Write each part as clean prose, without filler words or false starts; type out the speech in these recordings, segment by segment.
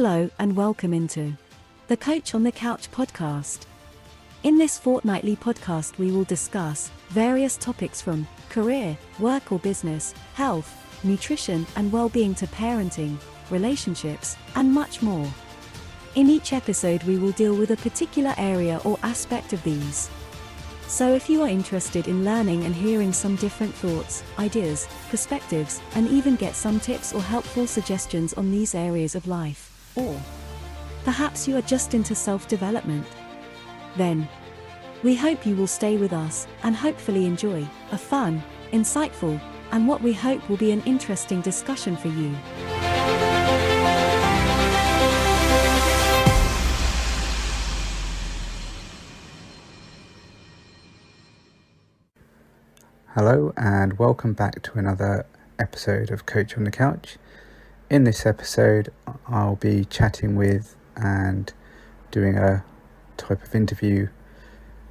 Hello and welcome into the Coach on the Couch podcast. In this fortnightly podcast we will discuss various topics from career, work or business, health, nutrition and well-being to parenting, relationships, and much more. In each episode we will deal with a particular area or aspect of these. So if you are interested in learning and hearing some different thoughts, ideas, perspectives, and even get some tips or helpful suggestions on these areas of life, or perhaps you are just into self-development, then we hope you will stay with us and hopefully enjoy a fun, insightful, and what we hope will be an interesting discussion for you. Hello and welcome back to another episode of Coach on the Couch. In this episode I'll be chatting with and doing a type of interview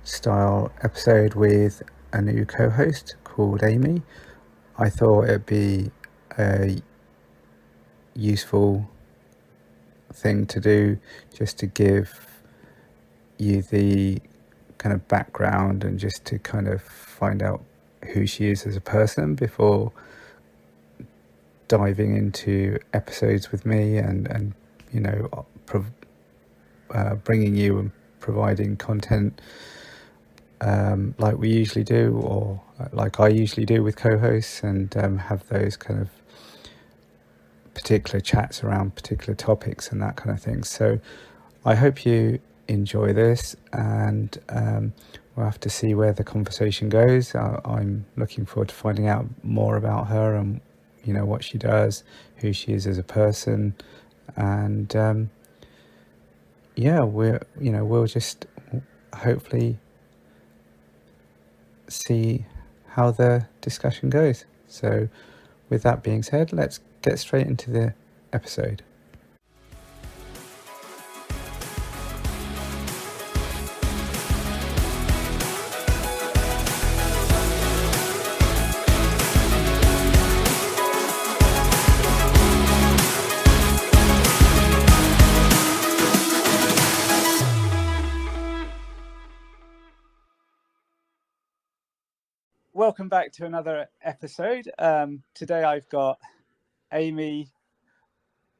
style episode with a new co-host called Amy. I thought it'd be a useful thing to do just to give you the kind of background and just to kind of find out who she is as a person before diving into episodes with me and you know bringing you and providing content like we usually do, or like I usually do with co-hosts, and have those kind of particular chats around particular topics and that kind of thing. So I hope you enjoy this, and we'll have to see where the conversation goes. I'm looking forward to finding out more about her and you know what she does, who she is as a person, and we'll just hopefully see how the discussion goes. So with that being said, let's get straight into the episode. Welcome back to another episode. Today I've got Amy.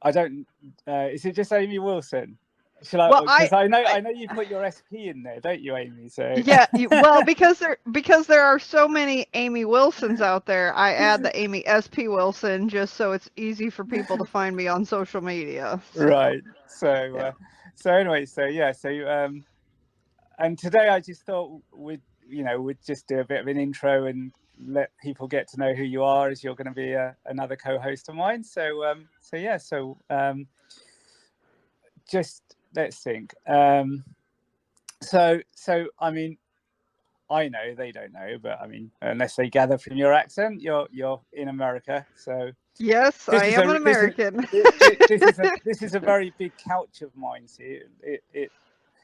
Is it just Amy Wilson? Shall I? Well, because I know you put your SP in there, don't you, Amy? So yeah. Because there are so many Amy Wilsons out there, I add the Amy SP Wilson just so it's easy for people to find me on social media. So. Right. So and today I just thought we'd just do a bit of an intro and let people get to know who you are, as you're going to be another co-host of mine. So just let's think. So I mean, I know they don't know, but I mean, unless they gather from your accent, you're in America. So yes, I am an American. This is a very big couch of mine. See,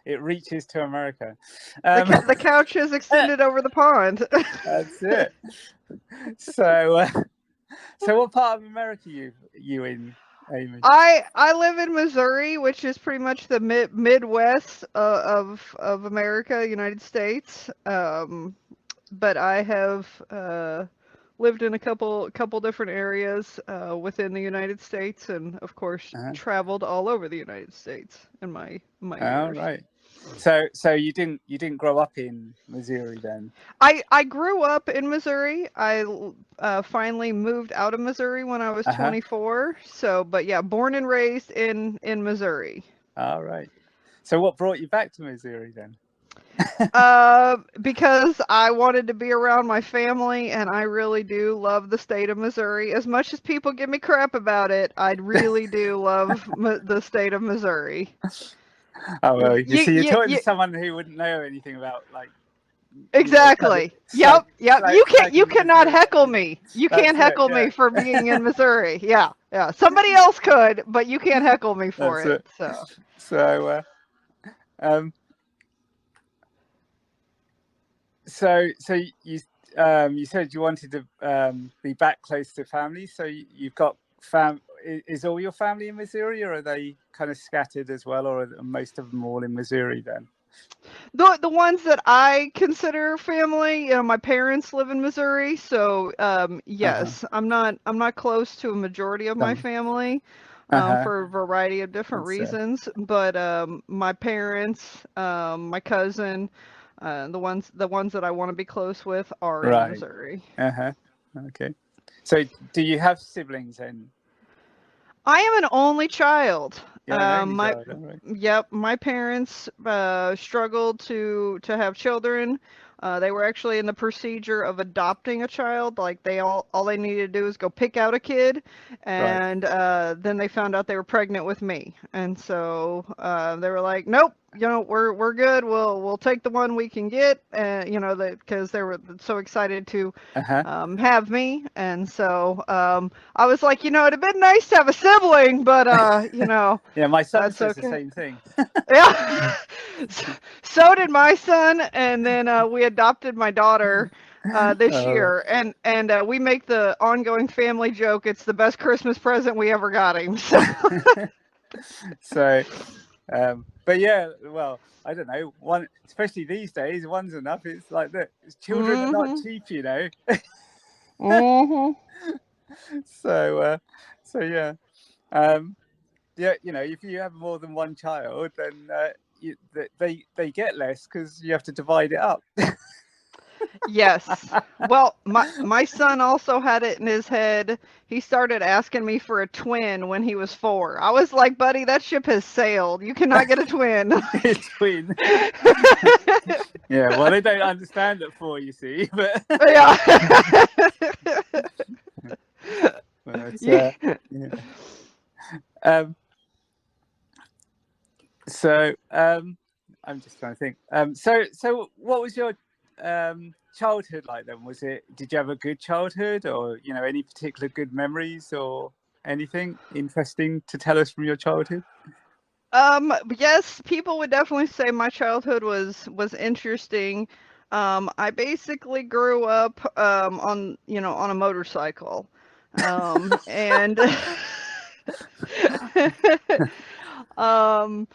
it reaches to America. The couch is extended over the pond. That's it. So what part of America you in, Amy? I live in Missouri, which is pretty much the Midwest of America, United States. But I have lived in a couple different areas within the United States, and of course traveled all over the United States in my years. Right. So you didn't grow up in Missouri then? I grew up in Missouri. I finally moved out of Missouri when I was 24. So, but yeah, born and raised in Missouri. All right. So what brought you back to Missouri then? Because I wanted to be around my family, and I really do love the state of Missouri. As much as people give me crap about it, I really do love the state of Missouri. Oh well, you're talking to someone who wouldn't know anything about like. Exactly. Yep. You cannot heckle me. You can't heckle me for being in Missouri. Yeah. Somebody else could, but you can't heckle me for it. So you said you wanted to be back close to family. So you've got is all your family in Missouri, or are they kind of scattered as well, or are most of them all in Missouri then? The ones that I consider family, my parents live in Missouri, so yes, I'm not close to a majority of my Um, family, uh-huh. for a variety of different That's reasons. But my parents, my cousin, the ones that I want to be close with are in right. Missouri. Uh-huh. Okay. So do you have siblings then? I am an only child. You're an only My child, all right. Yep, my parents struggled to have children. They were actually in the procedure of adopting a child. Like all they needed to do was go pick out a kid, Right. and then they found out they were pregnant with me. And so they were like, "Nope, we're good. We'll take the one we can get." Because they were so excited to Uh-huh. have me. And so I was like, it'd have been nice to have a sibling, but Yeah, my son that's says the okay. same thing. Yeah. So did my son, and then we adopted my daughter this All right. year, and we make the ongoing family joke. It's the best Christmas present we ever got him. So So, but yeah, well, I don't know. One, especially these days, one's enough. It's like that. Children are not mhm. cheap, you know. Mhm. So, so yeah, um, yeah. You know, if you have more than one child, then they get less because you have to divide it up. Yes. Well, my son also had it in his head. He started asking me for a twin when he was 4. I was like, "Buddy, that ship has sailed. You cannot get a twin." Twin. Yeah. Well, they don't understand it for you see, but Yeah. yeah. Yeah. Yeah. Um, So I'm just trying to think. So what was your childhood like then? Did you have a good childhood, or any particular good memories, or anything interesting to tell us from your childhood? Yes, people would definitely say my childhood was interesting. I basically grew up on a motorcycle. And um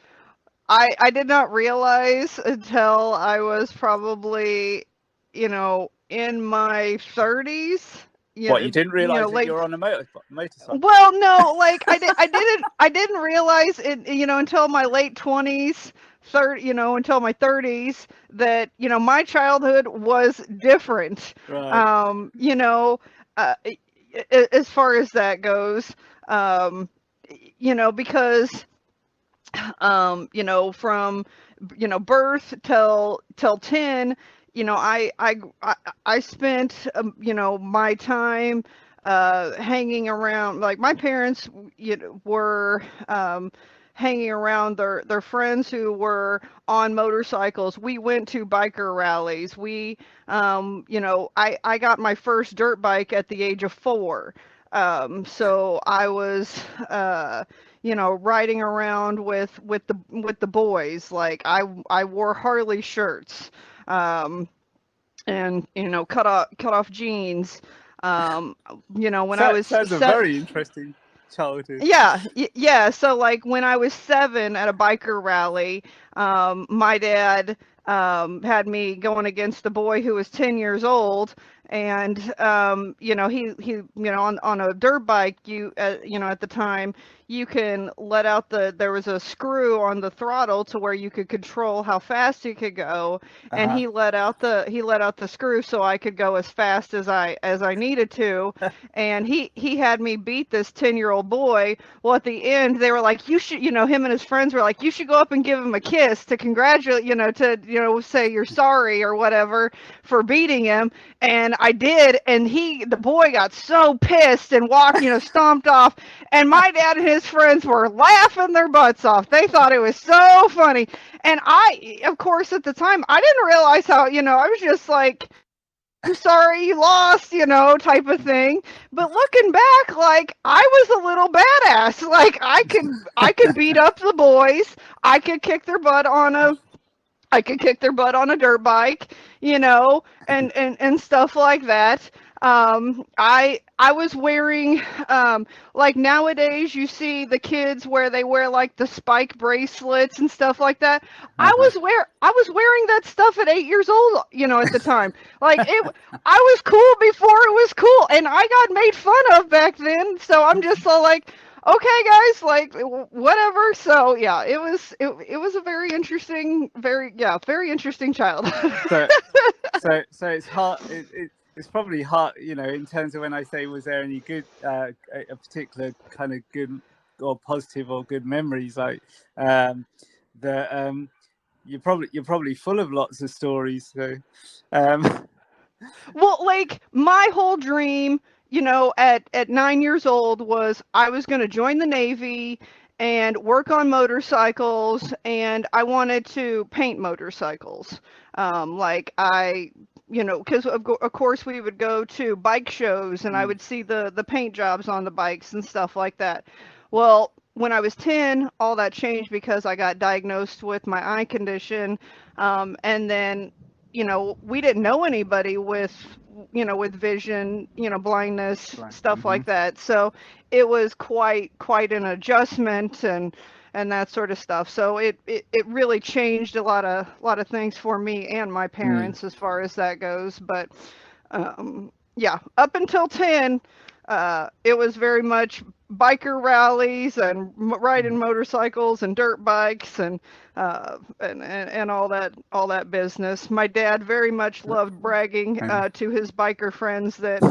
I did not realize until I was probably, in my 30s, What, you didn't realize that late. you're on a motorcycle? Well, no, like I didn't realize it, until my late 20s, until my 30s that, my childhood was different. Right. Um, you know, as far as that goes, um, because from birth till 10, I spent my time hanging around. Like my parents were hanging around their friends who were on motorcycles. We went to biker rallies. I got my first dirt bike at the age of 4. So I was riding around with the boys. Like I wore Harley shirts, and cut off jeans. Um, when I was Sounds a set. very interesting childhood. Yeah, yeah. So like when I was 7 at a biker rally, my dad had me going against the boy who was 10 years old, and he on a dirt bike, at the time you can let out there was a screw on the throttle to where you could control how fast you could go, and Uh-huh. he let out the screw so I could go as fast as I needed to, and he had me beat this 10-year-old boy. Well, at the end, they were like, you should, him and his friends were like, you should go up and give him a kiss to congratulate, say you're sorry or whatever for beating him. And I did. And the boy got so pissed and walked, stomped off. And my dad and his friends were laughing their butts off. They thought it was so funny. And of course, at the time, I didn't realize how, I was just like, I'm sorry you lost, type of thing. But looking back, like I was a little badass. Like I could beat up the boys. I could kick their butt on a I could kick their butt on a dirt bike, and stuff like that. I was wearing like nowadays you see the kids where they wear like the spike bracelets and stuff like that. Uh-huh. I was wearing that stuff at 8 years old, you know, at the time. Like I was cool before it was cool, and I got made fun of back then. So I'm just so like, okay, guys, like whatever. So yeah, it was a very interesting, very interesting childhood. So, so it's hard. It's probably hard, you know, in terms of when I say, was there any good, a particular kind of good or positive or good memories, like that you're probably full of lots of stories. So, Well, like my whole dream, you know, at 9 years old was I was going to join the Navy and work on motorcycles, and I wanted to paint motorcycles. Like you know, because of course we would go to bike shows and I would see the paint jobs on the bikes and stuff like that. Well, when I was 10, all that changed because I got diagnosed with my eye condition, and then you know, we didn't know anybody with, you know, with vision, you know, blindness, right. stuff like that. So it was quite an adjustment and that sort of stuff. So it really changed a lot of things for me and my parents as far as that goes. But yeah, up until 10, it was very much biker rallies and riding motorcycles and dirt bikes and all that business. My dad very much loved bragging to his biker friends that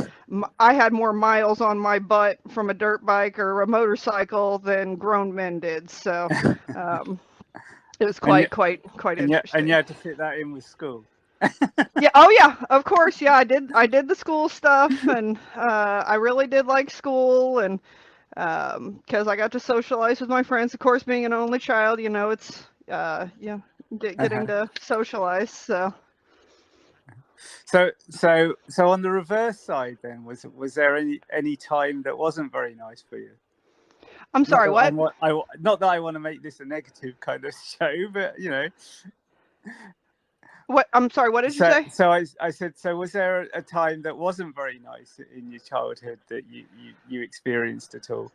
I had more miles on my butt from a dirt bike or a motorcycle than grown men did. So it was And quite interesting. and you had to fit that in with school. Yeah, oh yeah, of course. Yeah, I did the school stuff, and I really did like school, and because I got to socialize with my friends. Of course, being an only child, you know, it's yeah, getting to socialize. So So on the reverse side, then was there any time that wasn't very nice for you? I'm Not sorry, that what? not that I want to make this a negative kind of show, but you know. What? I'm sorry, what did you say? So I said, so was there a time that wasn't very nice in your childhood that you experienced at all?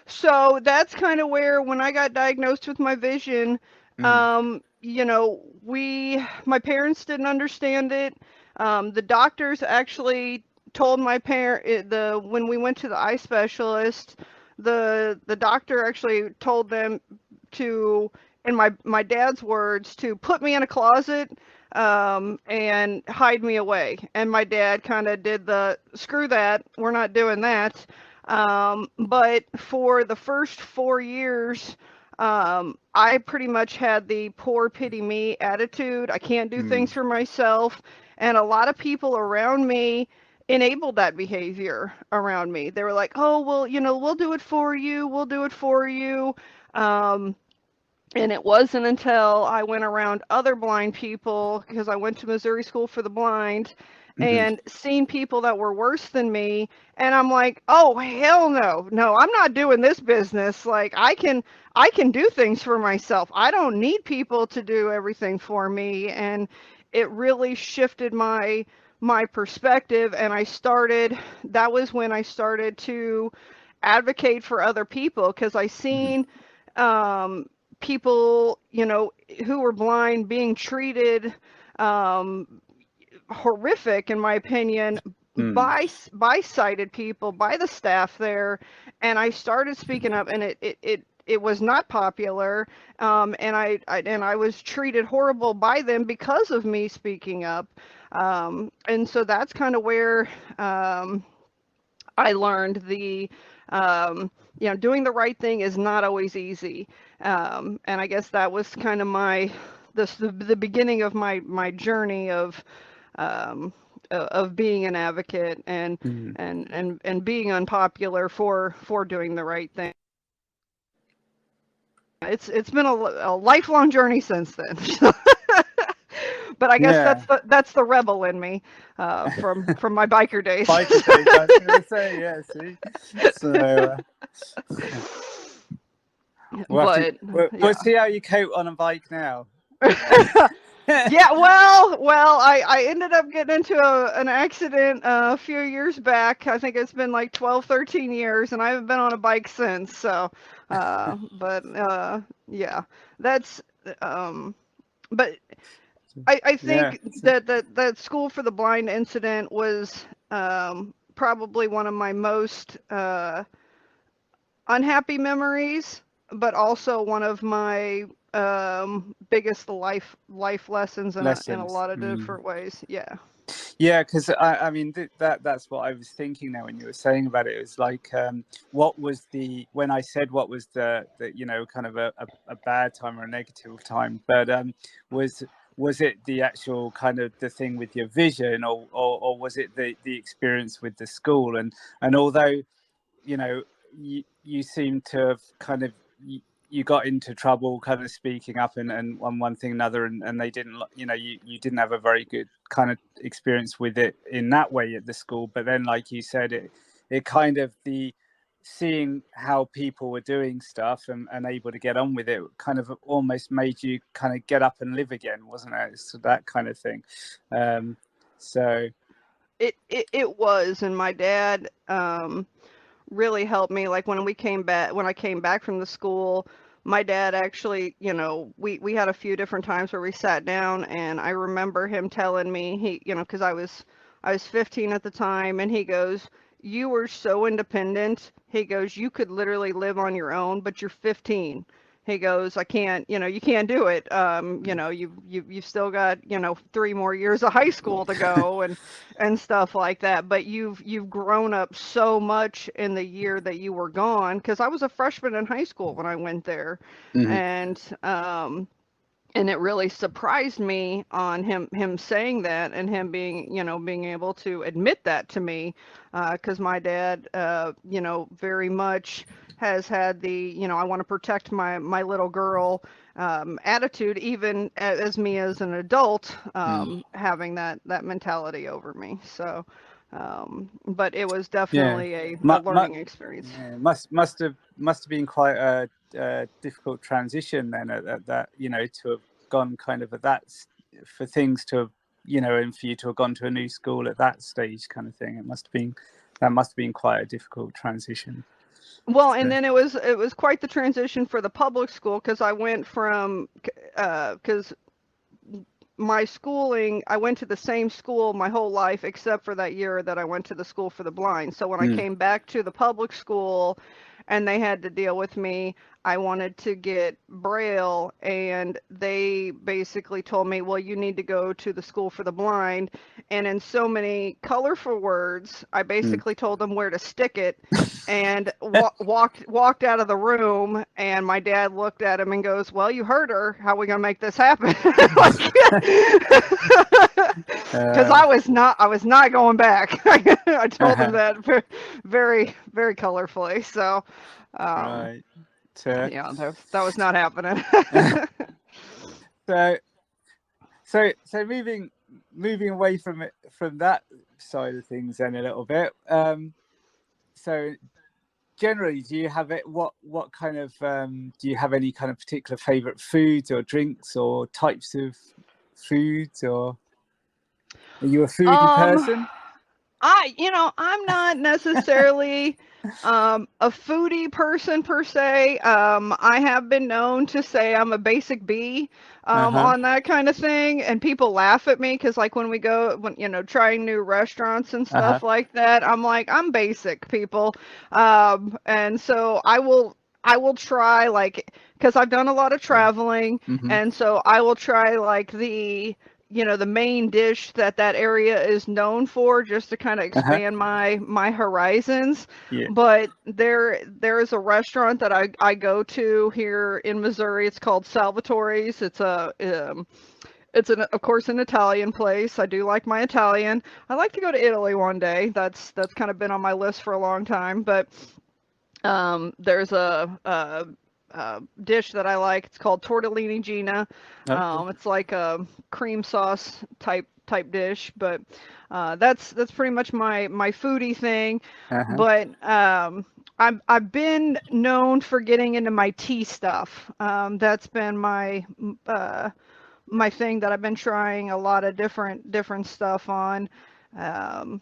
So that's kind of where when I got diagnosed with my vision, you know, my parents didn't understand it. The doctors actually told my parent when we went to the eye specialist, the doctor actually told them to, in my dad's words, to put me in a closet and hide me away. And my dad kind of did the screw that, we're not doing that. But for the first 4 years, I pretty much had the poor pity me attitude. I can't do things for myself. And a lot of people around me enabled that behavior around me. They were like, oh, well, you know, we'll do it for you. We'll do it for you. And it wasn't until I went around other blind people, because I went to Missouri School for the Blind, and seen people that were worse than me, and I'm like, oh hell no, no, I'm not doing this business. Like I can do things for myself. I don't need people to do everything for me. And it really shifted my perspective, and that was when I started to advocate for other people, because I seen people, you know, who were blind being treated horrific, in my opinion, by sighted people, by the staff there. And I started speaking up, and it was not popular, and I was treated horrible by them because of me speaking up. And so that's kind of where I learned you know, doing the right thing is not always easy. And I guess that was kind of the beginning of my journey of being an advocate and being unpopular for doing the right thing. It's been a lifelong journey since then. But I guess that's the rebel in me from my biker days. Biker days, I was going to say, yeah. See, so we'll see how you cope on a bike now. Yeah, well, I ended up getting into an accident a few years back. I think it's been like 12, 13 years, and I haven't been on a bike since. So, but yeah, that's um, but I Yeah. think that school for the blind incident was probably one of my most unhappy memories, but also one of my biggest life lessons in a Lessons. lot of different ways. Yeah. Yeah, because I mean that's what I was thinking now when you were saying about it. It was like, what was the when I said what was the kind of a bad time or a negative time, but was was it the actual kind of the thing with your vision, or was it the experience with the school? And although you seem to have kind of you got into trouble kind of speaking up and on one thing another, and they didn't, you didn't have a very good kind of experience with it in that way at the school. But then, like you said, it kind of the seeing how people were doing stuff and able to get on with it kind of almost made you kind of get up and live again, wasn't it? So that kind of thing. So It was, and my dad really helped me. Like when I came back from the school, my dad actually, we had a few different times where we sat down, and I remember him telling me, because I was 15 at the time, and he goes, "You were so independent." He goes, "You could literally live on your own, but you're 15." He goes, "I can't, you can't do it. You've still got, 3 more years of high school to go and stuff like that. But you've grown up so much in the year that you were gone." Because I was a freshman in high school when I went there, mhm. and and it really surprised me on him saying that, and him being able to admit that to me, because my dad very much has had the I want to protect my little girl attitude, even as me as an adult, having that mentality over me. So but it was Yeah, definitely a mu- mu- learning experience. yeah, must have been quite a difficult transition then at that, to have gone kind of for things to have, and for you to have gone to a new school at that stage kind of thing. That must have been quite a difficult transition. Well, and So, then it was quite the transition for the public school, because I went from because my schooling, I went to the same school my whole life except for that year that I went to the school for the blind. So when I mm, came back to the public school and they had to deal with me, I wanted to get Braille, and they basically told me, "Well, you need to go to the school for the blind." And in so many colorful words, I mm. basically told them where to stick it, and walked out of the room, and my dad looked at him and goes, "Well, you heard her. How are we gonna make this happen?" Like, because uh, I was not going back. I told him that very, very colorfully. So, um, right. Uh, yeah, that was not happening. so so moving away from that side of things then a little bit. So generally, do you have it? What kind of do you have any kind of particular favorite foods or drinks or types of foods, or are you a foodie um, person? I'm not necessarily a foodie person per se. I have been known to say I'm a basic B Uh huh. on that kind of thing, and people laugh at me because, like, when trying new restaurants and Uh huh. stuff like that, I'm like, I'm basic, people. And so I will try, like, because I've done a lot of Yeah. traveling, Mm-hmm. and so I will try, like, the main dish that area is known for, just to kind of Uh huh. expand my horizons. Yeah. But there is a restaurant that I go to here in Missouri. It's called Salvatore's. It's of course an Italian place. I do like my Italian. I like to go to Italy one day. That's kind of been on my list for a long time. But there's a dish that I like. It's called tortellini Gina. Okay. It's like a cream sauce type dish, but that's pretty much my foodie thing. Uh huh. But I've been known for getting into my tea stuff. That's been uh, my thing that I've been trying a lot of different stuff on. Um,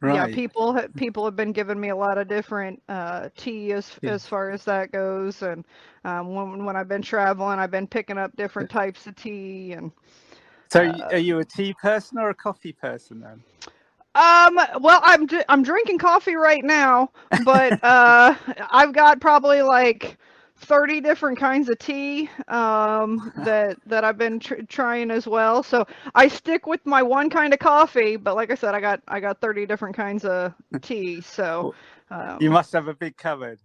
yeah, Right. people have been giving me a lot of different tea Yeah. as far as that goes, and when I've been traveling, I've been picking up different types of tea and. So Uh, are you a tea person or a coffee person then? well, I'm drinking coffee right now, but I've got probably like 30 different kinds of tea that I've been trying as well. So I stick with my one kind of coffee, but like I said, I got 30 different kinds of tea. So Well, you um, must have a big cupboard.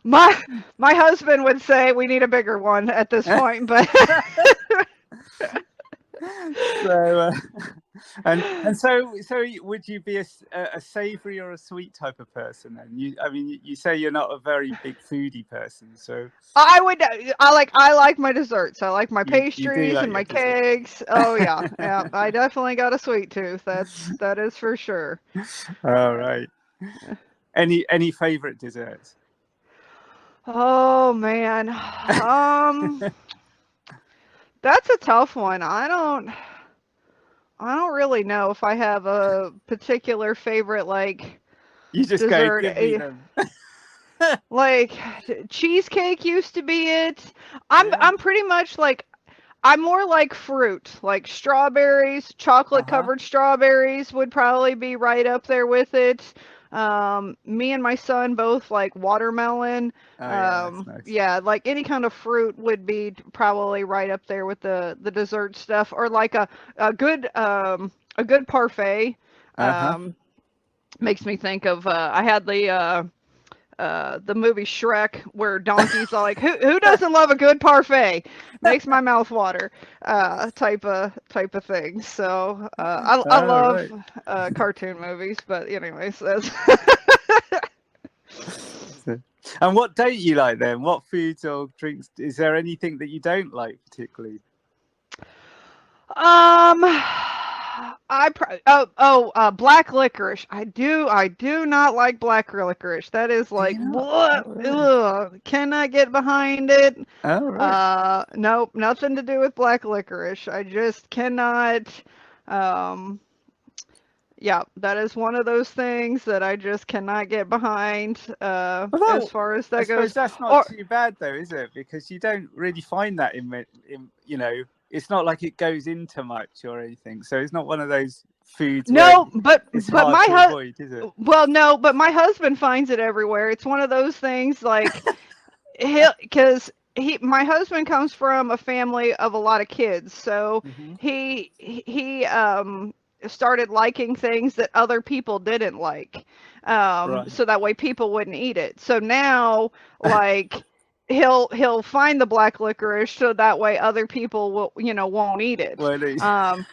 my my husband would say we need a bigger one at this point, but So so would you be a savory or a sweet type of person then? I mean, you say you're not a very big foodie person, so I like my desserts. I like my you do pastries like and your my dessert. cakes. Oh yeah, yeah. I definitely got a sweet tooth. That is for sure. All right. Any favorite desserts? Oh man, that's a tough one. I don't really know if I have a particular favorite like You just go, dessert. give me them. Like cheesecake used to be it. Yeah. I'm pretty much like I'm more like fruit, like strawberries, chocolate Uh-huh. covered strawberries would probably be right up there with it. Me and my son both like watermelon. Oh yeah, that's nice. Yeah, like any kind of fruit would be probably right up there with the dessert stuff, or like a good parfait. Uh-huh. Um, makes me think of I had the movie Shrek, where Donkey's like, who doesn't love a good parfait? Makes my mouth water, type of thing. So I All love right. cartoon movies, but anyways, that's So- And what don't you like then? What foods or drinks? Is there anything that you don't like particularly? um. Black licorice. I do not like black licorice. That is Do like, you not? what? Oh, really? Ugh, cannot get behind it. Oh, right. Nope, nothing to do with black licorice. I just cannot. Um, yeah, that is one of those things that I just cannot get behind. As Although far as I that suppose goes, that's not or too bad though, is it? Because you don't really find that in it's not like it goes into much or anything. So it's not one of those foods where no, it's but hard my to avoid, is it? well, no, but my husband finds it everywhere. It's one of those things like my husband comes from a family of a lot of kids, so Hmm. he started liking things that other people didn't like, Right. so that way people wouldn't eat it. So now, like, he'll find the black licorice so that way other people will, won't eat it. Well, Um,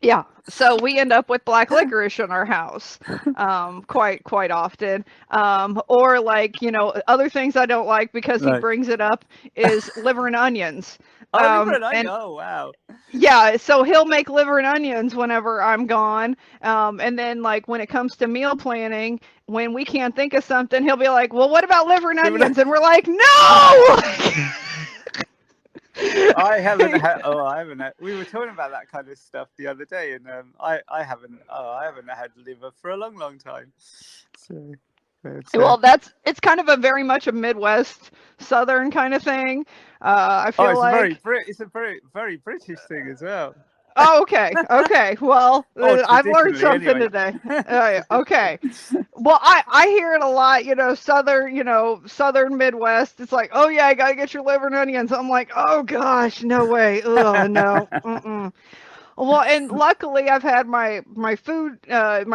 yeah, so we end up with black licorice in our house, quite often. Or like, other things I don't like because he right. brings it up is liver and onions. Oh, liver and onion. And Oh, wow. yeah, so he'll make liver and onions whenever I'm gone. And then like when it comes to meal planning, when we can't think of something, he'll be like, "Well, what about liver and onions?" And we're like, "No!" I haven't had. Oh, I haven't had. We were talking about that kind of stuff the other day, and I haven't. Oh, I haven't had liver for a long time. So, Well, it's kind of a very much a Midwest Southern kind of thing. I oh, feel like. It's a very British thing as well. Oh, okay, okay. Well, Oh, I've learned traditionally, something anyway. today. Yeah, okay. Well, I hear it a lot. Southern Midwest. It's like, oh yeah, I gotta get your liver and onions. I'm like, oh gosh, no way. Ugh, no. Mm-mm. Well, and luckily I've had my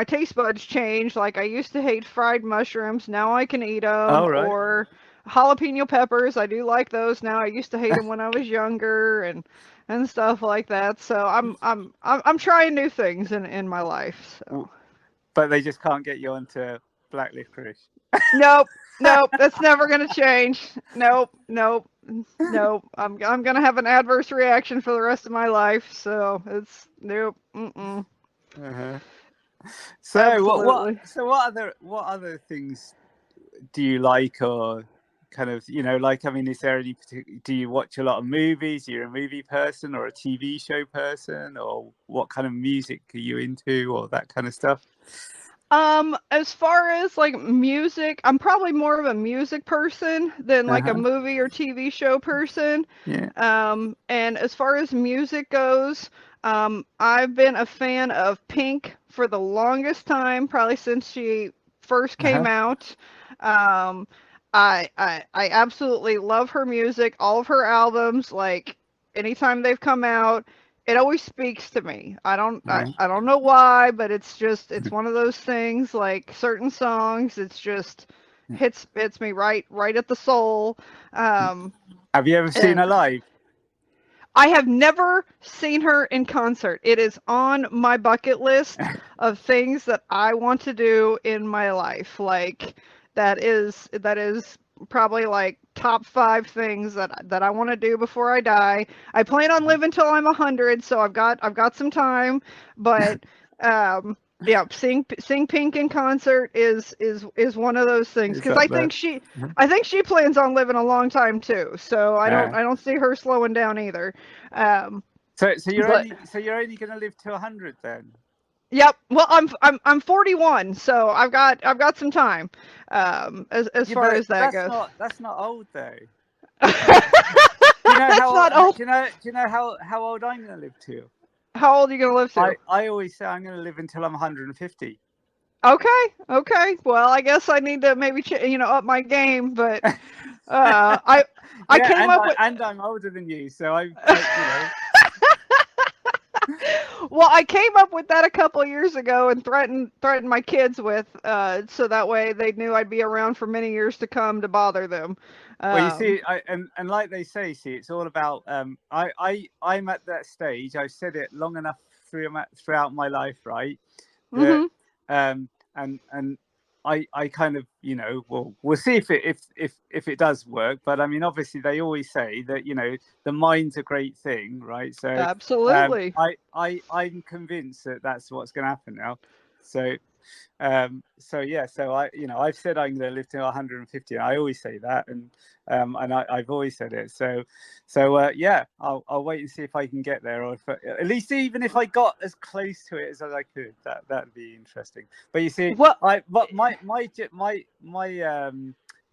taste buds change. Like I used to hate fried mushrooms, now I can eat them. All right. Or jalapeno peppers, I do like those now. I used to hate them when I was younger and stuff like that. So I'm trying new things in my life. So But they just can't get you onto black licorice. nope, nope, that's never gonna change. Nope, nope. Nope, I'm gonna have an adverse reaction for the rest of my life. So it's nope. Mm-mm. Uh-huh. So Absolutely. what other things do you like or kind of, like, I mean, is there any particular, do you watch a lot of movies? Are you a movie person or a TV show person, or what kind of music are you into, or that kind of stuff? As far as like music, I'm probably more of a music person than like a movie or TV show person. Yeah. And as far as music goes, I've been a fan of Pink for the longest time, probably since she first came out. I absolutely love her music, all of her albums, like anytime they've come out, it always speaks to me. I don't know why, but it's one of those things, like certain songs, it's just hits me right at the soul. Have you ever seen her live? I have never seen her in concert. It is on my bucket list of things that I want to do in my life. Like that is probably like top 5 things that I want to do before I die. I plan on living till I'm 100, so I've got some time. But yeah, seeing Pink in concert is one of those things, because I think she plans on living a long time too. So I don't see her slowing down either. So you're only going to live to 100 then? Yep. Well, I'm 41, so I've got some time. As far as that goes. That's not old though. Do you know how old? Do you know how old I'm going to live to? How old are you going to live to? I always say I'm going to live until I'm 150. Okay. Well, I guess I need to maybe up my game, but I came up with, and I'm older than you, so Well, I came up with that a couple of years ago and threatened my kids with, so that way they knew I'd be around for many years to come to bother them. Well, you see, and like they say, it's all about. I'm at that stage. I've said it long enough throughout my life, right? That, and I kind of, we'll see if it does work. But I mean, obviously, they always say that the mind's a great thing, right? So absolutely, I'm convinced that that's what's going to happen now. So yeah, so I've said I'm going to live to 150. I always say that, and I've always said it. So yeah, I'll wait and see if I can get there, or at least even if I got as close to it as I could, that'd be interesting. But you see,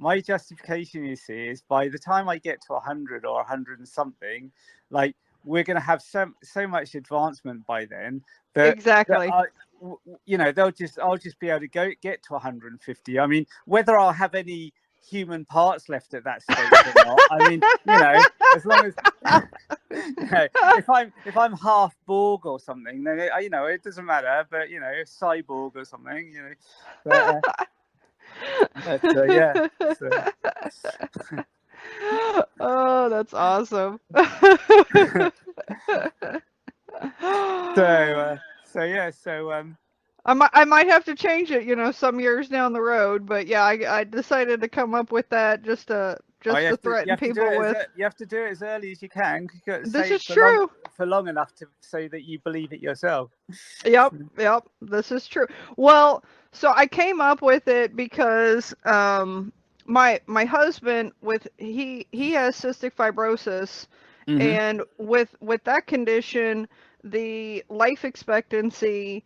my justification, you see, is by the time I get to 100 or 100 and something, like, we're going to have so much advancement by then that exactly. I'll just be able to get to 150. I mean, whether I'll have any human parts left at that stage or not, I mean, as long as if I'm half Borg or something, then it doesn't matter. But cyborg or something, But, yeah. So. Oh, that's awesome. I might have to change it, some years down the road, but yeah, I decided to come up with that just to threaten people with. You have to do it as early as you can. This is true. For long enough to say that you believe it yourself. Yep, this is true. Well, so I came up with it because my husband, he has cystic fibrosis, and with that condition, the life expectancy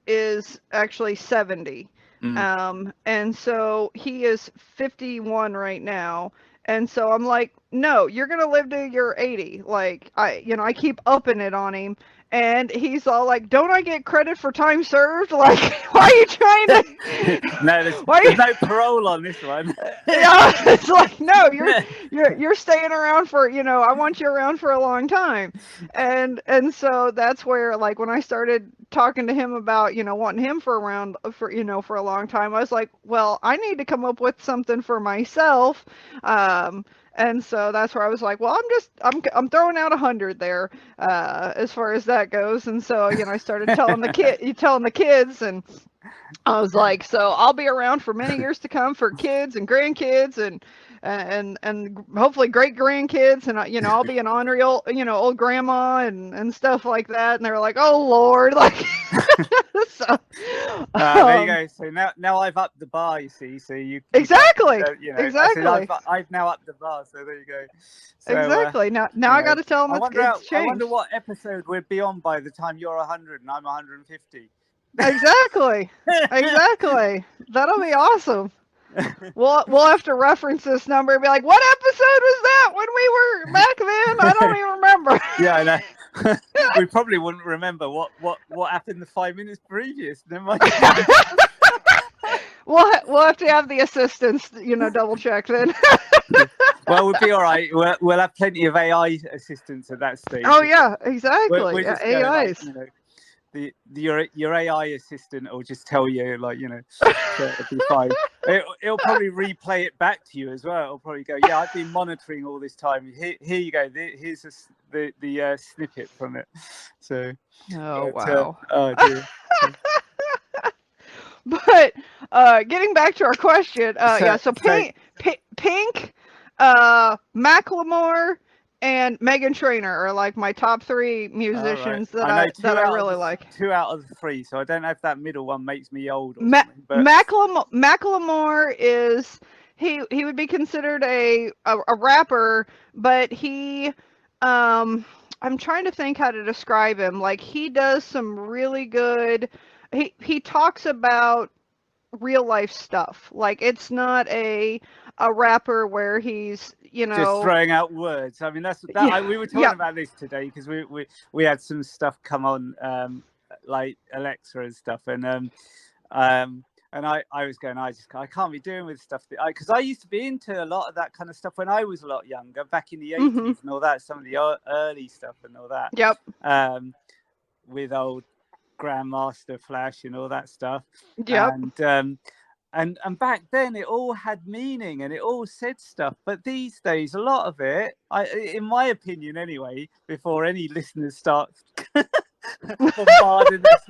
is actually 70. And so he is 51 right now. And so I'm like, no, you're going to live to your 80. Like, I keep upping it on him. And he's all like, don't I get credit for time served? Like, why are you trying to? No, there's no parole on this one. Yeah, it's like, no, you're staying around for, I want you around for a long time. And so that's where, like, when I started talking to him about, wanting him for a long time, I was like, well, I need to come up with something for myself. And so that's where I was like, well, I'm throwing out 100 there, as far as that goes. And so, I started telling the kids, and I was like, so I'll be around for many years to come for kids and grandkids and hopefully great grandkids, and I'll be an ornery old grandma and stuff like that. And they're like, oh Lord, like, So, there you go. So now I've upped the bar. You see, so you exactly, you know, exactly. I said I've now upped the bar. So there you go. So, Exactly. Now I got to tell them it's changed. I wonder what episode we'd be on by the time you're 100 and I'm 150. Exactly. Exactly. That'll be awesome. We'll have to reference this number and be like, what episode was that when we were back then? I don't even remember. Yeah, I know. We probably wouldn't remember what happened the 5 minutes previous. Never mind. We'll have to have the assistants, double check then. Well, we'll be all right. We'll have plenty of AI assistants at that stage. Oh yeah, exactly. We're just AIs. Your AI assistant will just tell you, so it'll be fine. It'll probably replay it back to you as well. It'll probably go, yeah, I've been monitoring all this time. Here you go. Here's the snippet from it. So. Wow. Oh dear. But getting back to our question, so Pink, Macklemore, and Meghan Trainor are like my top 3 musicians that I really like. 2 out of the 3, so I don't know if that middle one makes me old or something. But Macklemore is he would be considered a rapper, but he I'm trying to think how to describe him. Like, he does some really good. He talks about real life stuff. Like, it's not a rapper where he's just throwing out words. I mean, we were talking about this today because we had some stuff come on, like Alexa and stuff, and I was going, I can't be doing with stuff because I used to be into a lot of that kind of stuff when I was a lot younger, back in the 80s and all that, some of the early stuff and all that. Yep. With old Grandmaster Flash and all that stuff. Yep. And back then it all had meaning and it all said stuff, but these days a lot of it, in my opinion anyway, before any listeners start bombarding us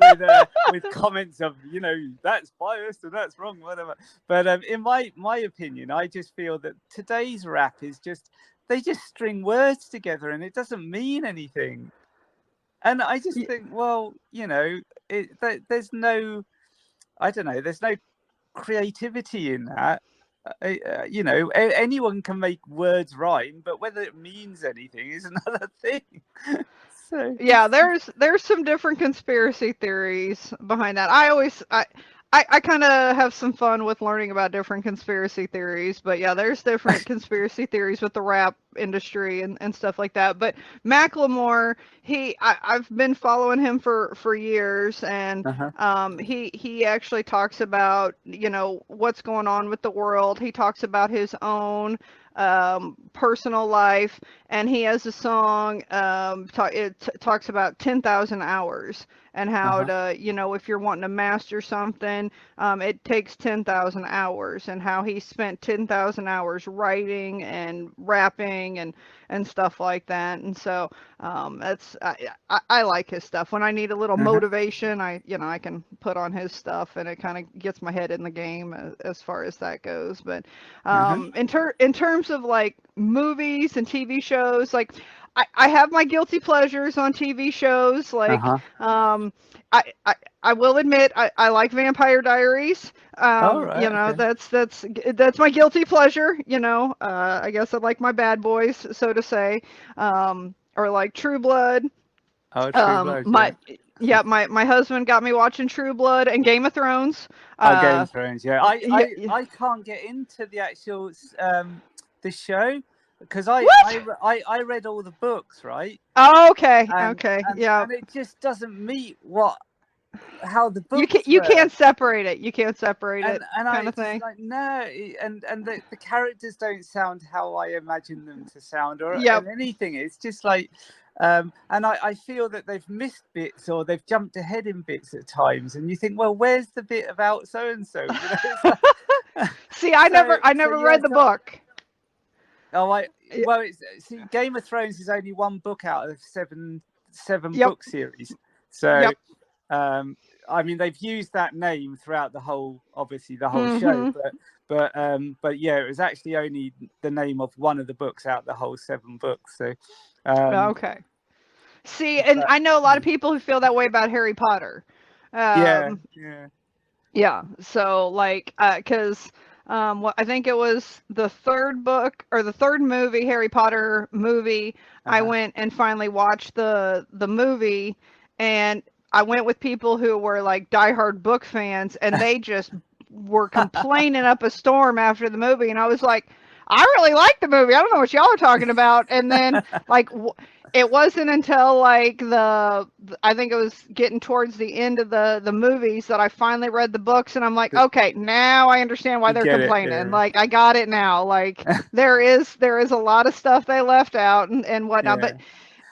with comments of that's biased and that's wrong, whatever, but in my opinion, I just feel that today's rap is they just string words together and it doesn't mean anything. And I just think, well, there's no, I don't know, there's no creativity in that. Anyone can make words rhyme, but whether it means anything is another thing. So yeah, there's some different conspiracy theories behind that. I kind of have some fun with learning about different conspiracy theories, but yeah, there's different conspiracy theories with the rap industry and stuff like that. But Macklemore, I've been following him for years, and he actually talks about what's going on with the world. He talks about his own personal life, and he has a song it talks about 10,000 hours and how to if you're wanting to master something, it takes 10,000 hours, and how he spent 10,000 hours writing and rapping and stuff like that. And so that's I like his stuff. When I need a little motivation, I can put on his stuff, and it kind of gets my head in the game as far as that goes. But in terms of like movies and TV shows, like I have my guilty pleasures on TV shows. Like I will admit I like Vampire Diaries. That's my guilty pleasure. I guess I like my bad boys, so to say, or like True Blood. Oh, True Blood. My husband got me watching True Blood and Game of Thrones. Game of Thrones. Yeah, I can't get into the actual the show because I read all the books, right? Oh, okay. And it just doesn't meet how the books you can't separate it. You can't separate it, and kind of thing. Like, no, and the characters don't sound how I imagine them to sound or anything. It's just like, and I feel that they've missed bits or they've jumped ahead in bits at times, and you think, well, where's the bit about so and so? See, I never read the book. Oh, Game of Thrones is only one book out of seven book series. So, I mean, they've used that name throughout the whole show, but yeah, it was actually only the name of one of the books out the whole 7 books. So, okay. See, and I know a lot of people who feel that way about Harry Potter. Yeah, Um, yeah. yeah. So like, cause, what I think it was the third book or the third movie, Harry Potter movie. I Uh-huh. went and finally watched the movie, and I went with people who were like diehard book fans, and they just were complaining up a storm after the movie, and I was like, I really like the movie. I don't know what y'all are talking about. And then like it wasn't until like I think it was getting towards the end of the movies that I finally read the books, and I'm like, okay, now I understand why You they're get it, complaining. yeah. Like I got it now. Like there is a lot of stuff they left out and whatnot, Yeah. but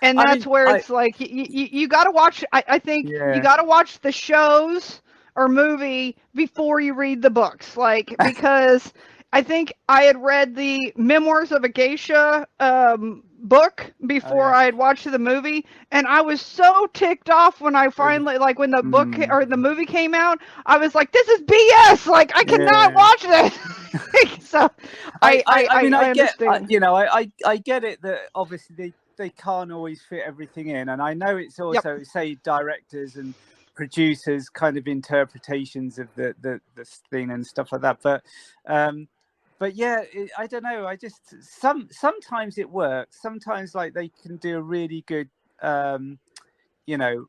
and I that's mean, where it's like you got to watch. I think you yeah. got to watch the shows or movie before you read the books, like because I think I had read the Memoirs of a Geisha book Oh, before yeah. I had watched the movie, and I was so ticked off when I finally like when the book Mm, or the movie came out. I was like, "This is BS! Like I cannot yeah. watch this." So I mean, I understand. I get it that obviously they can't always fit everything in, and I know it's Yep. also say directors and producers kind of interpretations of the thing and stuff like that, but yeah, I don't know. I just sometimes it works. Sometimes like they can do a really good, you know,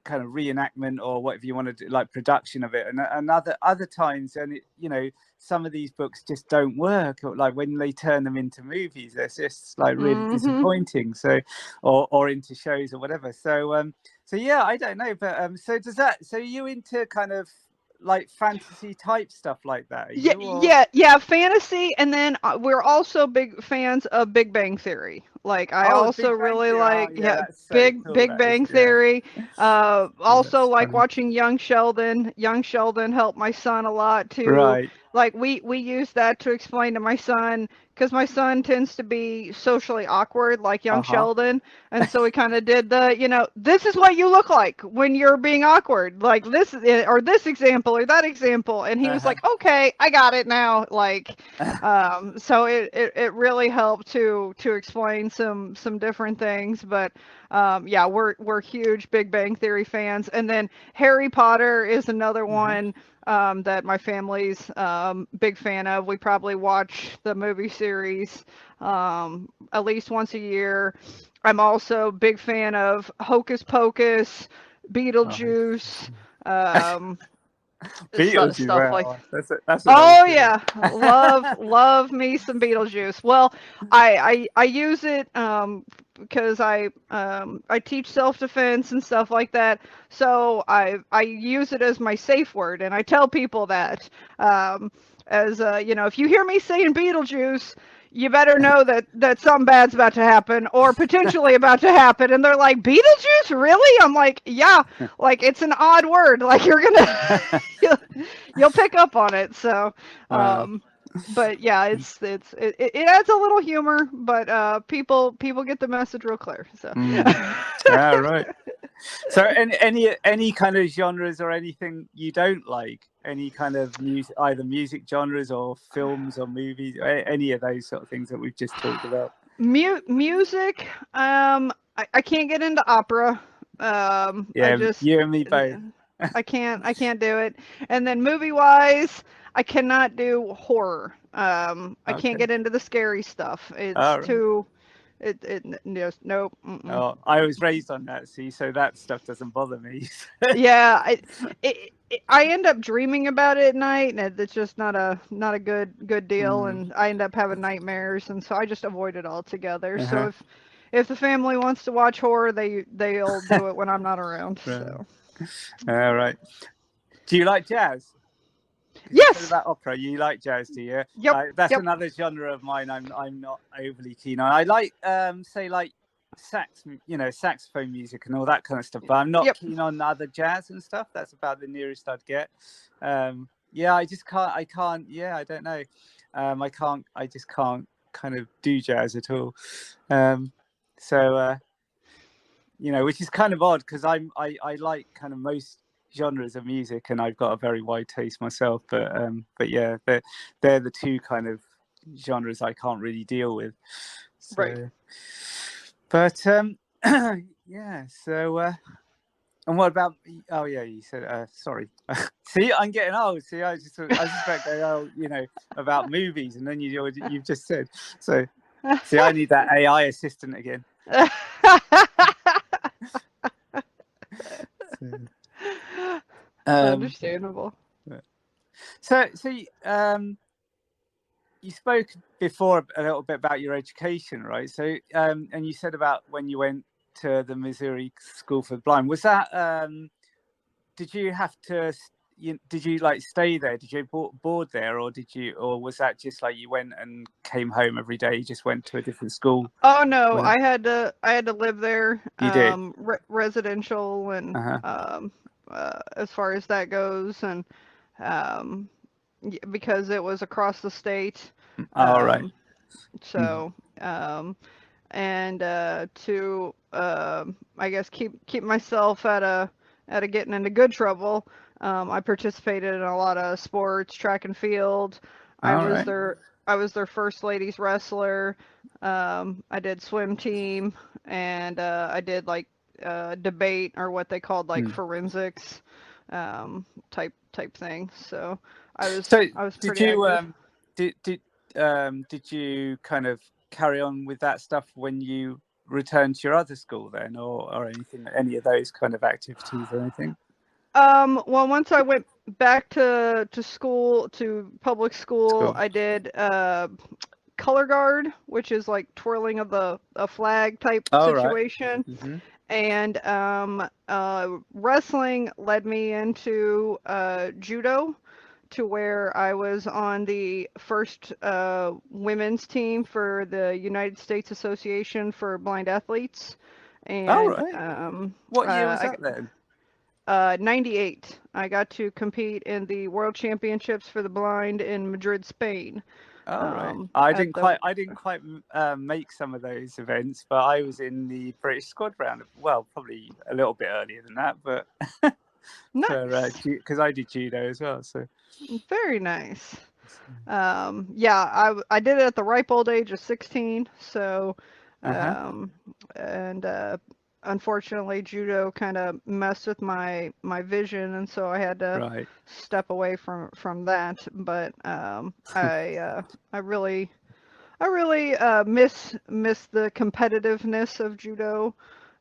kind of reenactment or whatever you want to do, like production of it, and other times, and it, you know, some of these books just don't work, or like when they turn them into movies, they're just like really Mm-hmm. disappointing. So, or into shows or whatever. So yeah, I don't know, but so does that? So are you into kind of like fantasy type stuff like that? Are Yeah, you or yeah, fantasy, and then we're also big fans of Big Bang Theory. Like I oh, also Big Bang really Theory? Oh like, yeah, yeah, that's so cool. Big That is, Bang yeah, Theory. yeah, Also that's like funny. watching Young Sheldon. Young Sheldon helped my son a lot too. Right. Like we use that to explain to my son because my son tends to be socially awkward like Young Uh-huh. Sheldon, and so we kind of did this is what you look like when you're being awkward, like this or this example or that example, and he was Uh-huh. like, okay, I got it now. Like, so it really helped to explain some different things, but yeah, we're huge Big Bang Theory fans, and then Harry Potter is another Uh-huh. one that my family's big fan of. We probably watch the movie series at least once a year. I'm also a big fan of Hocus Pocus, Oh, Beetlejuice, um, Beatles, stuff like. wow, that's an old Oh film. yeah, love me some Beetlejuice. Well, I use it because I teach self-defense and stuff like that. So I use it as my safe word, and I tell people that as if you hear me saying Beetlejuice, you better know that something bad's about to happen or potentially about to happen. And they're like, Beetlejuice, really? I'm like, yeah, like it's an odd word. Like you're gonna you'll pick up on it. So, Wow. but yeah, it adds a little humor, but people get the message real clear. So, Mm. Yeah, right. So any kind of genres or anything you don't like? Any kind of music, either music genres or films or movies, any of those sort of things that we've just talked about? music. I can't get into opera. I Yeah, just you and me both. I can't do it. And then movie wise, I cannot do horror. I can't Okay. get into the scary stuff. It's All right. too it just nope. Mm-mm. Oh, I was raised on that, see, so that stuff doesn't bother me. Yeah, I end up dreaming about it at night, and it's just not a good deal, Mm. and I end up having nightmares, and so I just avoid it altogether. So Uh-huh. if the family wants to watch horror, they'll do it when I'm not around. Right. So All right. Do you like jazz? Because you said yes, about opera, you like jazz, do you? yep, Like that's yep. another genre of mine. I'm not overly keen on. I like say like saxophone music and all that kind of stuff. But I'm not Yep. keen on other jazz and stuff. That's about the nearest I'd get. Yeah, I just can't. I can't. Yeah, I don't know. I can't. I just can't kind of do jazz at all. So which is kind of odd because I like kind of most genres of music and I've got a very wide taste myself. But yeah, they're the two kind of genres I can't really deal with. Right. So, but yeah, so And what about? Oh yeah, you said. Sorry. See, I'm getting old. See, I just about going, oh, about movies, and then you've just said. So, see, I need that AI assistant again. Understandable. So, you spoke before a little bit about your education, right? So, and you said about when you went to the Missouri School for the Blind. Was that? Did you have to? Did you like stay there? Did you board there, or was that just like you went and came home every day? You just went to a different school? Oh no, I had to live there. You did? Residential and as far as that goes, and because it was across the state. All right. So and to I guess keep myself out of getting into good trouble. I participated in a lot of sports, track and field. I was their first ladies wrestler. I did swim team, and I did like debate, or what they called like forensics type thing. So I was pretty active. Did you kind of carry on with that stuff when you returned to your other school then, or any of those kind of activities or anything? Well, once I went back to school, to public school, I did color guard, which is like twirling of a flag type situation. Right. Mm-hmm. And wrestling led me into judo, to where I was on the first women's team for the United States Association for Blind Athletes. And what year was that then? 98. I got to compete in the World Championships for the Blind in Madrid, Spain. Right. I didn't quite make some of those events, but I was in the British squad round. Well, probably a little bit earlier than that, but nice. Because I did judo as well. So very nice. Yeah, I did it at the ripe old age of 16. So, and unfortunately, judo kind of messed with my vision, and so I had to step away from that. But I really miss the competitiveness of judo.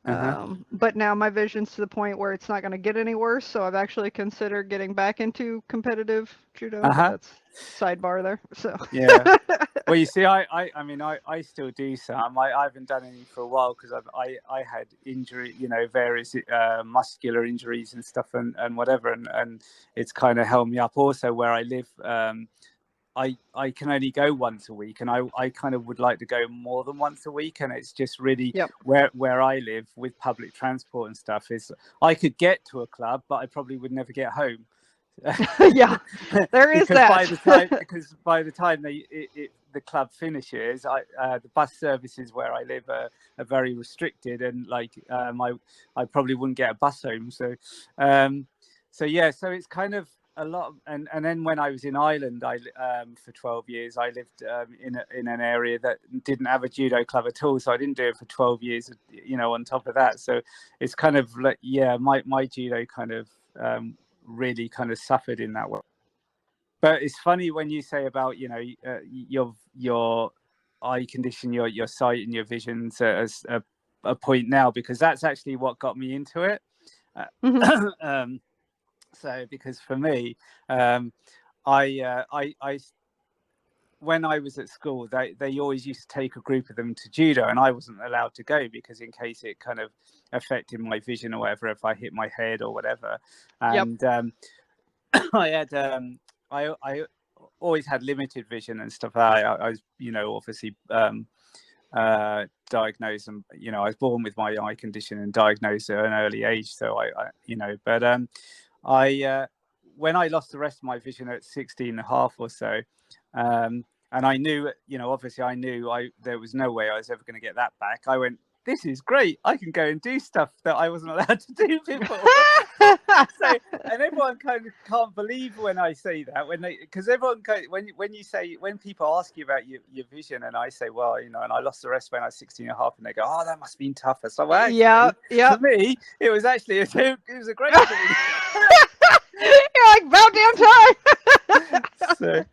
But now my vision's to the point where it's not going to get any worse, so I've actually considered getting back into competitive judo. But that's sidebar there. So yeah. Well, you see, I mean, I still do some. I haven't done any for a while because I had injury, various muscular injuries and stuff and whatever, and it's kind of held me up. Also, where I live, I can only go once a week, and I kind of would like to go more than once a week. And it's just really where I live with public transport and stuff is I could get to a club, but I probably would never get home. Yeah, there is that. By the time the club finishes, the bus services where I live are very restricted, and I probably wouldn't get a bus home. So so it's kind of a lot. And then when I was in Ireland, for 12 years, I lived in an area that didn't have a judo club at all. So I didn't do it for 12 years, on top of that. So it's kind of like, my judo kind of really kind of suffered in that way. But it's funny when you say about your eye condition, your sight and your visions as a point now, because that's actually what got me into it. So because for me, I when I was at school, they always used to take a group of them to judo, and I wasn't allowed to go because in case it kind of affected my vision or whatever, if I hit my head or whatever. And I had I always had limited vision and stuff. I was obviously diagnosed, and I was born with my eye condition and diagnosed at an early age. So I when I lost the rest of my vision at 16 and a half or so, and I knew, obviously I knew there was no way I was ever going to get that back. I went, this is great. I can go and do stuff that I wasn't allowed to do before. So and everyone kind of can't believe when I say that, because everyone when people ask you about your vision, and I say, well, and I lost the rest when I was 16 and a half, and they go, oh, that must have been tough. So well, actually, for me, it was actually it was a great thing. You're like, about damn time. So,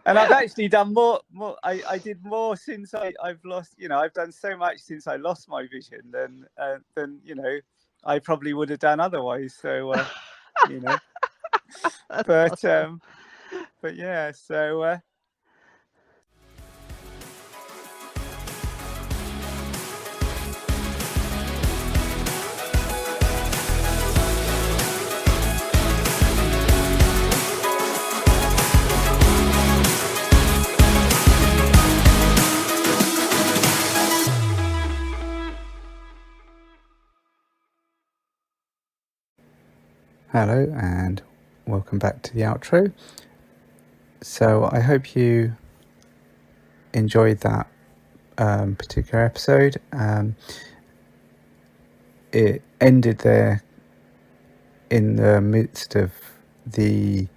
and I've actually done more. I did more since I've lost. I've done so much since I lost my vision than I probably would have done otherwise. So, but awesome. but yeah. So. Hello and welcome back to the outro. So I hope you enjoyed that particular episode. It ended there in the midst of the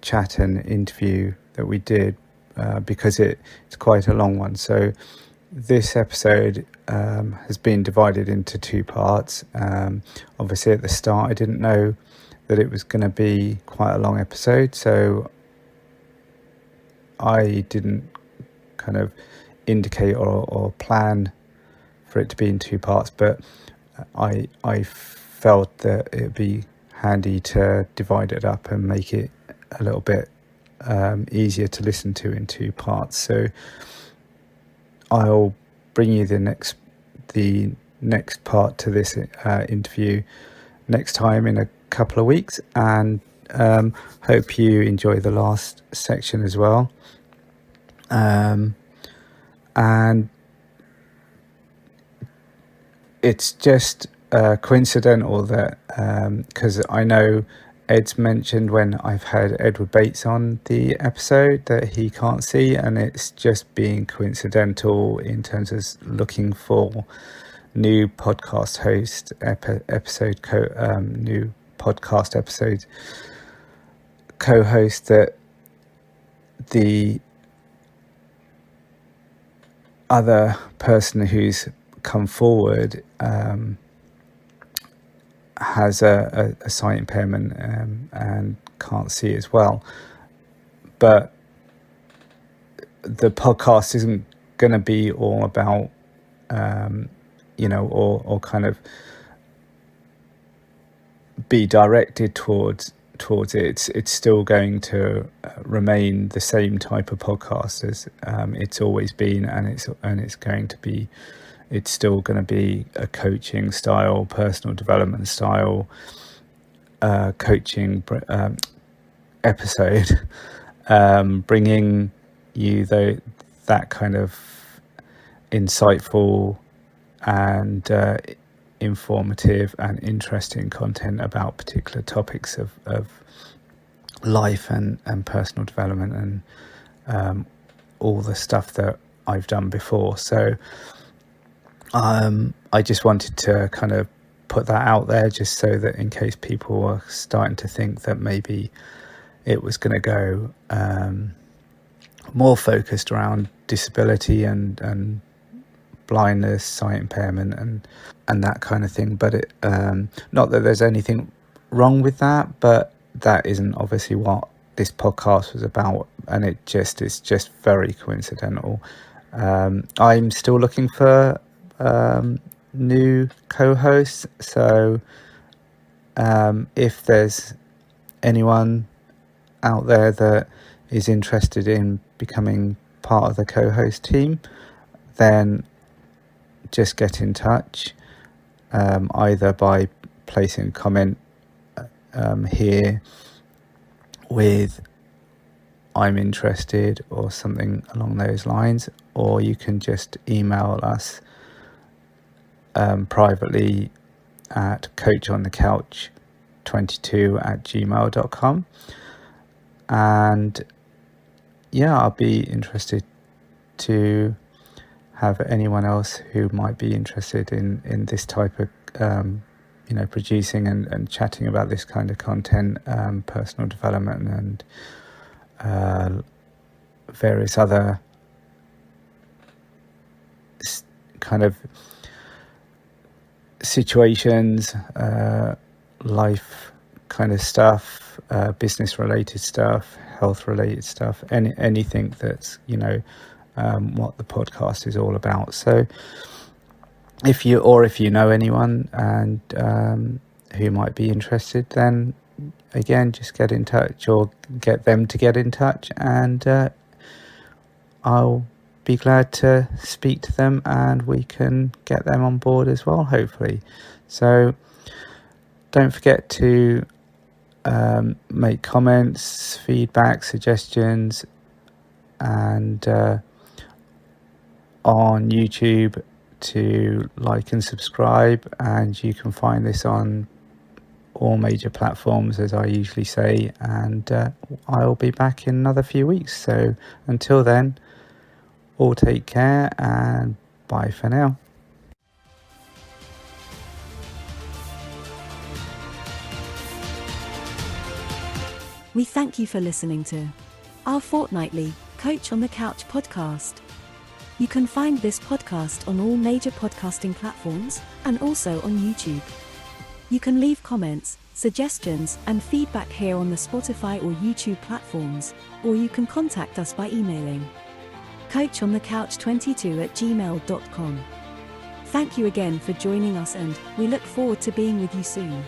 chat and interview that we did because it's quite a long one. So this episode has been divided into two parts. Obviously at the start I didn't know that it was going to be quite a long episode, so I didn't kind of indicate or plan for it to be in two parts, but I felt that it'd be handy to divide it up and make it a little bit easier to listen to in two parts. So I'll bring you the next part to this interview next time in a couple of weeks, and hope you enjoy the last section as well. And it's just coincidental that because I know Ed's mentioned when I've had Edward Bates on the episode that he can't see, and it's just being coincidental in terms of looking for new podcast host new podcast episode co-host, that the other person who's come forward has a sight impairment and can't see as well. But the podcast isn't going to be all about or kind of be directed towards it. It's still going to remain the same type of podcast as it's always been, and it's going to be. It's still going to be a coaching style, personal development style, coaching episode, bringing you that kind of insightful and informative and interesting content about particular topics of life and personal development and all the stuff that I've done before. So I just wanted to kind of put that out there, just so that in case people were starting to think that maybe it was going to go more focused around disability and blindness, sight impairment and that kind of thing. But it not that there's anything wrong with that, but that isn't obviously what this podcast was about, and it's just very coincidental. I'm still looking for new co-hosts, so if there's anyone out there that is interested in becoming part of the co-host team, then just get in touch, either by placing a comment here with I'm interested or something along those lines, or you can just email us privately at coachonthecouch22@gmail.com. And yeah, I'll be interested to have anyone else who might be interested in this type of producing and chatting about this kind of content, personal development and various other kind of situations, life kind of stuff, business related stuff, health related stuff, anything that's what the podcast is all about. So if you know anyone and who might be interested, then again, just get in touch or get them to get in touch, and I'll be glad to speak to them and we can get them on board as well, hopefully. So don't forget to make comments, feedback, suggestions, and on YouTube to like and subscribe, and you can find this on all major platforms, as I usually say, and I'll be back in another few weeks. So until then, all take care and bye for now. We thank you for listening to our fortnightly Coach on the Couch podcast. You can find this podcast on all major podcasting platforms and also on YouTube. You can leave comments, suggestions, and feedback here on the Spotify or YouTube platforms, or you can contact us by emailing coachonthecouch22@gmail.com. Thank you again for joining us, and we look forward to being with you soon.